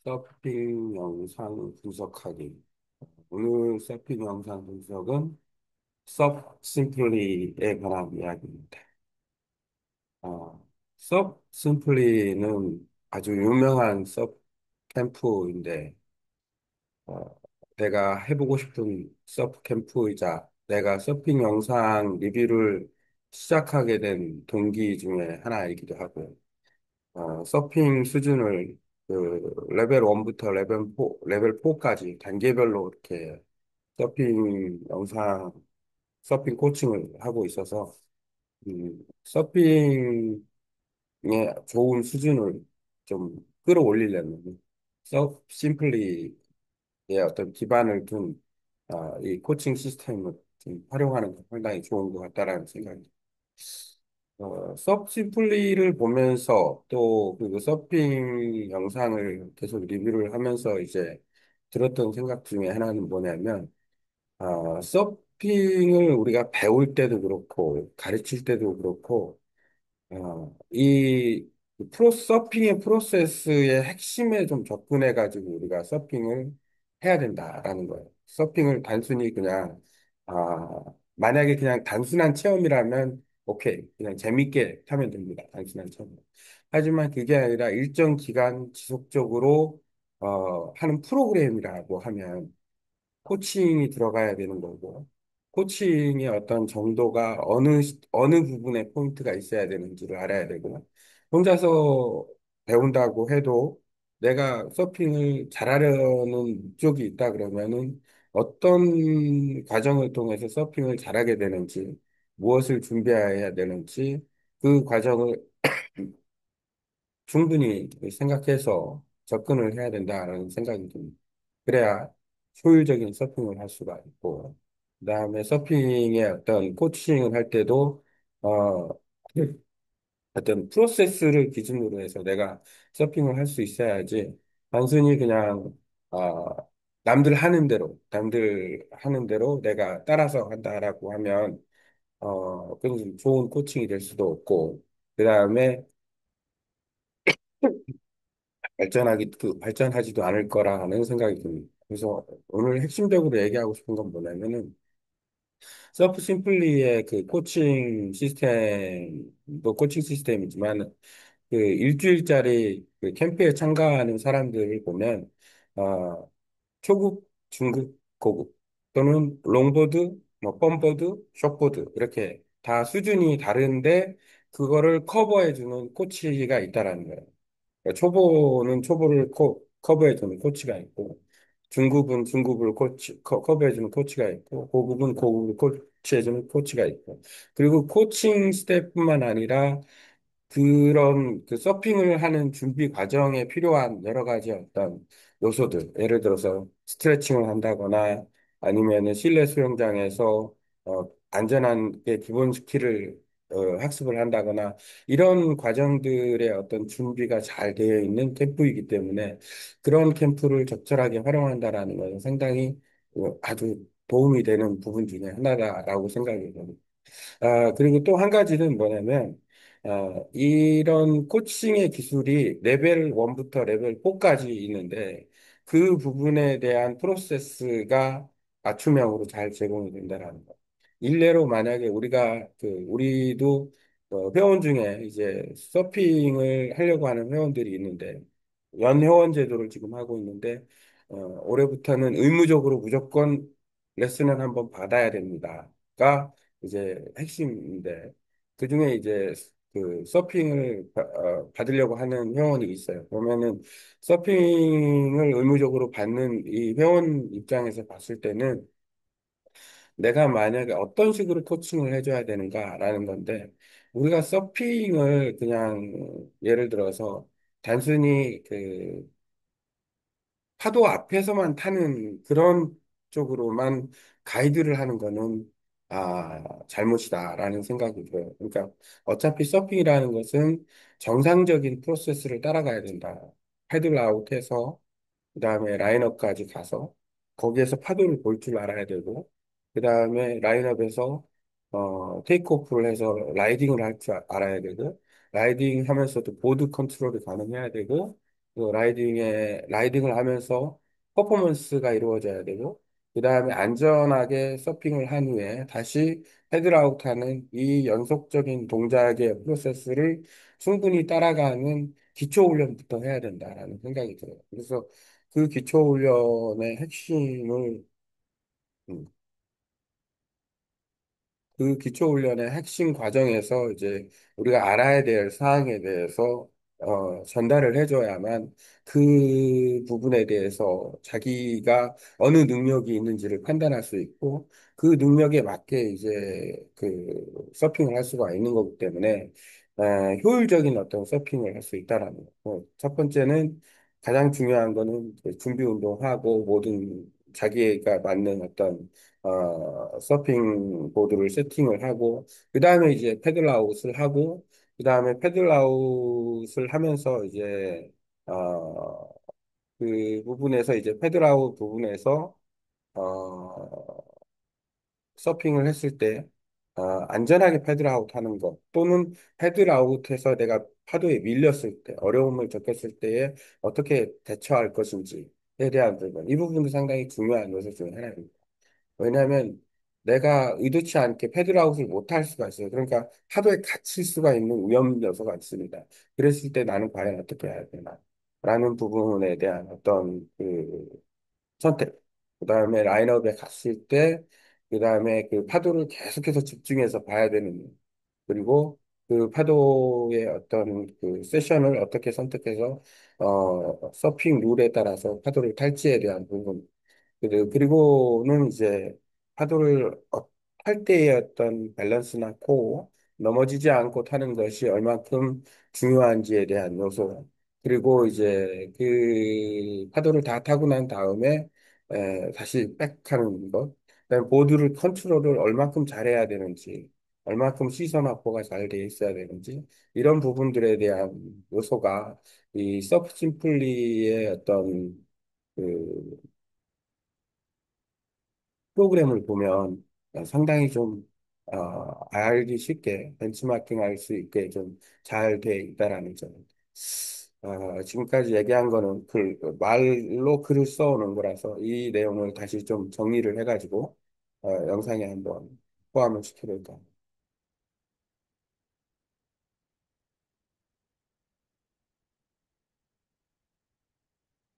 서핑 영상 분석하기. 오늘 서핑 영상 분석은 섭 심플리에 관한 이야기입니다. 섭 심플리는 아주 유명한 섭 캠프인데, 어, 내가 해보고 싶은 섭 캠프이자 내가 서핑 영상 리뷰를 시작하게 된 동기 중에 하나이기도 하고, 서핑 수준을 레벨 1부터 레벨 4까지 단계별로 이렇게 서핑 영상, 서핑 코칭을 하고 있어서, 서핑의 좋은 수준을 좀 끌어올리려면, 심플리의 어떤 기반을 둔, 이 코칭 시스템을 좀 활용하는 게 상당히 좋은 것 같다라는 생각이 서브심플리를 보면서 또 그리고 서핑 영상을 계속 리뷰를 하면서 이제 들었던 생각 중에 하나는 뭐냐면, 서핑을 우리가 배울 때도 그렇고 가르칠 때도 그렇고, 이 서핑의 프로세스의 핵심에 좀 접근해가지고 우리가 서핑을 해야 된다라는 거예요. 서핑을 단순히 그냥, 아, 만약에 그냥 단순한 체험이라면, 오케이. 그냥 재밌게 타면 됩니다. 단순한 체험. 하지만 그게 아니라 일정 기간 지속적으로, 하는 프로그램이라고 하면, 코칭이 들어가야 되는 거고, 코칭의 어떤 정도가 어느 부분에 포인트가 있어야 되는지를 알아야 되고, 혼자서 배운다고 해도 내가 서핑을 잘하려는 목적이 있다 그러면은 어떤 과정을 통해서 서핑을 잘하게 되는지, 무엇을 준비해야 되는지, 그 과정을 충분히 생각해서 접근을 해야 된다는 생각이 듭니다. 그래야 효율적인 서핑을 할 수가 있고, 그다음에 서핑의 어떤 코칭을 할 때도, 어, 어떤 프로세스를 기준으로 해서 내가 서핑을 할 수 있어야지, 단순히 그냥, 남들 하는 대로 내가 따라서 한다라고 하면, 그건 좋은 코칭이 될 수도 없고, 그다음에 발전하지도 않을 거라는 생각이 듭니다. 그래서 오늘 핵심적으로 얘기하고 싶은 건 뭐냐면은, 서프 심플리의 그 코칭 시스템이지만, 그 일주일짜리 그 캠프에 참가하는 사람들을 보면, 어, 초급, 중급, 고급, 또는 롱보드, 뭐, 펌보드, 숏보드, 이렇게 다 수준이 다른데, 그거를 커버해주는 코치가 있다라는 거예요. 그러니까 초보는 초보를 커버해주는 코치가 있고, 중급은 중급을 커버해주는 코치가 있고, 고급은 고급을 코치해주는 코치가 있고, 그리고 코칭 스텝뿐만 아니라 그런 그 서핑을 하는 준비 과정에 필요한 여러 가지 어떤 요소들, 예를 들어서 스트레칭을 한다거나 아니면은 실내 수영장에서 안전한 게 기본 스킬을 학습을 한다거나 이런 과정들의 어떤 준비가 잘 되어 있는 캠프이기 때문에 그런 캠프를 적절하게 활용한다라는 것은 상당히 아주 도움이 되는 부분 중에 하나다라고 생각이 됩니다. 그리고 또 한 가지는 뭐냐면, 이런 코칭의 기술이 레벨 1부터 레벨 4까지 있는데, 그 부분에 대한 프로세스가 맞춤형으로 잘 제공이 된다는 거. 일례로 만약에 우리도 회원 중에 이제 서핑을 하려고 하는 회원들이 있는데, 연회원 제도를 지금 하고 있는데, 올해부터는 의무적으로 무조건 레슨을 한번 받아야 됩니다.가 이제 핵심인데, 그중에 이제 그 서핑을 받으려고 하는 회원이 있어요. 그러면은 서핑을 의무적으로 받는 이 회원 입장에서 봤을 때는 내가 만약에 어떤 식으로 코칭을 해줘야 되는가라는 건데, 우리가 서핑을 그냥 예를 들어서 단순히 그 파도 앞에서만 타는 그런 쪽으로만 가이드를 하는 거는 잘못이다라는 생각이 들어요. 그러니까 어차피 서핑이라는 것은 정상적인 프로세스를 따라가야 된다. 패들 아웃해서 그다음에 라인업까지 가서 거기에서 파도를 볼 줄 알아야 되고, 그다음에 라인업에서 테이크오프를 해서 라이딩을 할 줄 알아야 되고, 라이딩 하면서도 보드 컨트롤이 가능해야 되고, 그 라이딩을 하면서 퍼포먼스가 이루어져야 되고, 그 다음에 안전하게 서핑을 한 후에 다시 패들아웃하는 이 연속적인 동작의 프로세스를 충분히 따라가는 기초 훈련부터 해야 된다라는 생각이 들어요. 그래서 그 기초 훈련의 핵심을 음, 그 기초훈련의 핵심 과정에서 이제 우리가 알아야 될 사항에 대해서 전달을 해줘야만 그 부분에 대해서 자기가 어느 능력이 있는지를 판단할 수 있고 그 능력에 맞게 이제 그 서핑을 할 수가 있는 거기 때문에 효율적인 어떤 서핑을 할 수 있다라는 거. 첫 번째는 가장 중요한 거는 이제 준비 운동하고 모든 자기가 맞는 어떤 서핑 보드를 세팅을 하고, 그 다음에 이제 패들아웃을 하고, 그 다음에 패들아웃을 하면서 이제, 어, 그 부분에서 이제 패들아웃 부분에서, 어, 서핑을 했을 때, 안전하게 패들아웃 하는 것, 또는 패들아웃해서 내가 파도에 밀렸을 때, 어려움을 겪었을 때에 어떻게 대처할 것인지에 대한 부분, 이 부분도 상당히 중요한 요소 중에 하나입니다. 왜냐하면 내가 의도치 않게 패들아웃을 못할 수가 있어요. 그러니까 파도에 갇힐 수가 있는 위험 요소가 있습니다. 그랬을 때 나는 과연 어떻게 해야 되나? 라는 부분에 대한 어떤 그 선택. 그 다음에 라인업에 갔을 때, 그 다음에 그 파도를 계속해서 집중해서 봐야 되는, 그리고 그 파도의 어떤 그 세션을 어떻게 선택해서, 서핑 룰에 따라서 파도를 탈지에 대한 부분. 그리고는 이제 파도를 탈 때의 어떤 밸런스나 코어, 넘어지지 않고 타는 것이 얼만큼 중요한지에 대한 요소, 그리고 이제 그 파도를 다 타고 난 다음에 다시 백하는 것, 그다음에 보드를 컨트롤을 얼만큼 잘해야 되는지, 얼만큼 시선 확보가 잘 돼 있어야 되는지, 이런 부분들에 대한 요소가 이 서프 심플리의 어떤 그 프로그램을 보면 상당히 좀 알기 쉽게 벤치마킹 할 수 있게 좀 잘 돼 있다라는 점. 지금까지 얘기한 거는 말로 글을 써오는 거라서 이 내용을 다시 좀 정리를 해가지고 영상에 한번 포함을 시켜볼까.